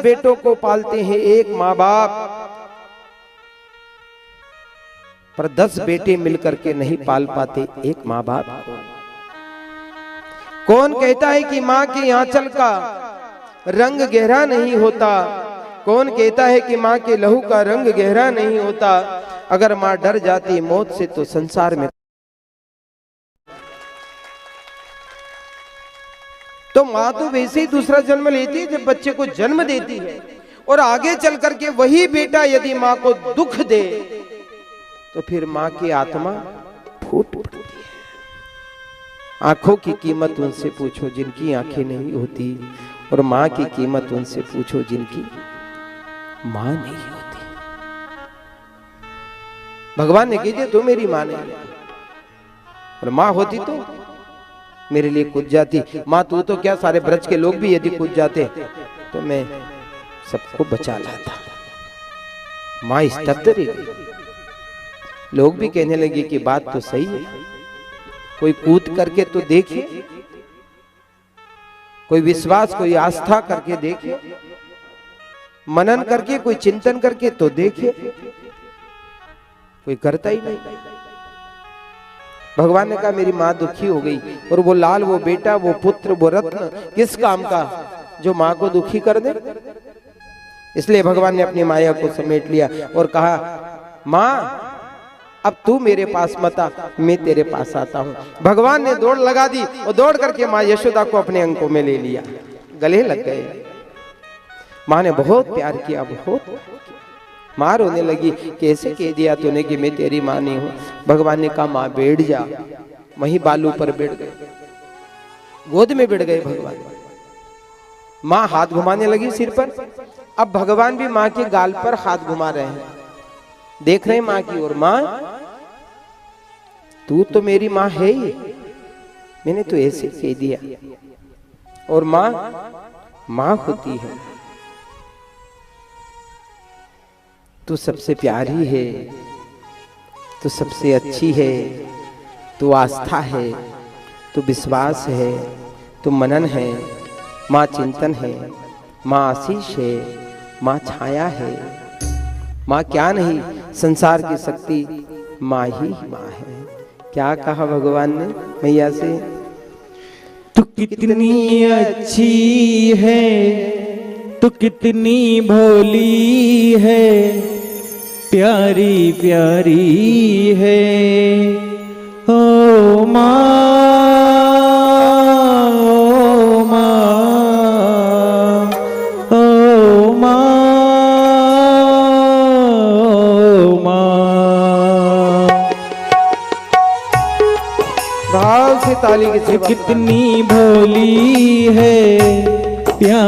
बेटों को पालते हैं एक माँ बाप, पर 10 बेटे मिलकर के नहीं पाल पाते एक माँ बाप को। कौन कहता है कि माँ के आंचल का रंग गहरा नहीं होता? कौन कहता है कि माँ के लहू का रंग गहरा नहीं होता? अगर माँ डर जाती मौत से तो संसार में तो माँ तो वैसे ही दूसरा जन्म लेती है जब बच्चे को जन्म देती है, और आगे चल करके वही बेटा यदि माँ को दुख दे तो फिर माँ की आत्मा फूट पड़ती है। आंखों की कीमत उनसे पूछो जिनकी आंखें नहीं होती, और माँ की कीमत उनसे पूछो जिनकी माँ नहीं होती। भगवान ने कही तू मेरी माँ नहीं, और माँ होती तो मेरे लिए कूद जाती। माँ तू तो क्या, सारे ब्रज के लोग भी यदि कूद जाते तो मैं सबको बचा लाता। माँ स्तब्ध रह गई। लोग भी कहने लगे कि बात तो सही है, कोई कूद करके तो देखे, कोई विश्वास कोई आस्था करके देखे, मनन करके कोई चिंतन करके तो देखे, कोई करता ही नहीं। भगवान ने कहा मेरी माँ दुखी हो गई, और वो लाल, वो बेटा, वो पुत्र, वो रत्न किस काम का जो माँ को दुखी कर दे? इसलिए भगवान ने अपनी माया को समेट लिया और कहा माँ अब तू मेरे पास मत आ, मैं तेरे पास आता हूं। भगवान ने दौड़ लगा दी और दौड़ करके माँ यशोदा को अपने अंकों में ले लिया, गले लग गए। माँ ने बहुत प्यार किया, बहुत। माँ रोने लगी, कैसे कह दिया तूने कि मैं तेरी माँ नहीं हूं? भगवान ने कहा माँ बैठ जा। वहीं बालू पर बैठ गए, गोद में बैठ गए भगवान। माँ हाथ घुमाने लगी सिर पर। अब भगवान भी माँ के गाल पर हाथ घुमा रहे हैं, देख रहे हैं माँ की ओर। माँ तू तो मेरी माँ है ही, मैंने तो ऐसे कह दिया। और माँ माँ होती है, तू सबसे प्यारी है, तू सबसे अच्छी है, तू आस्था है, तू विश्वास है, तू मनन है, माँ चिंतन है, माँ आशीष है, माँ छाया है। माँ क्या नहीं, संसार की शक्ति माँ ही माँ है। क्या कहा भगवान ने मैया से? तू कितनी अच्छी है, तू कितनी भोली है, प्यारी प्यारी है ओ माँ, ओ माँ, ओ माँ, ओ माँ। भाव से ताली की सेवा। कितनी भोली है, प्यारी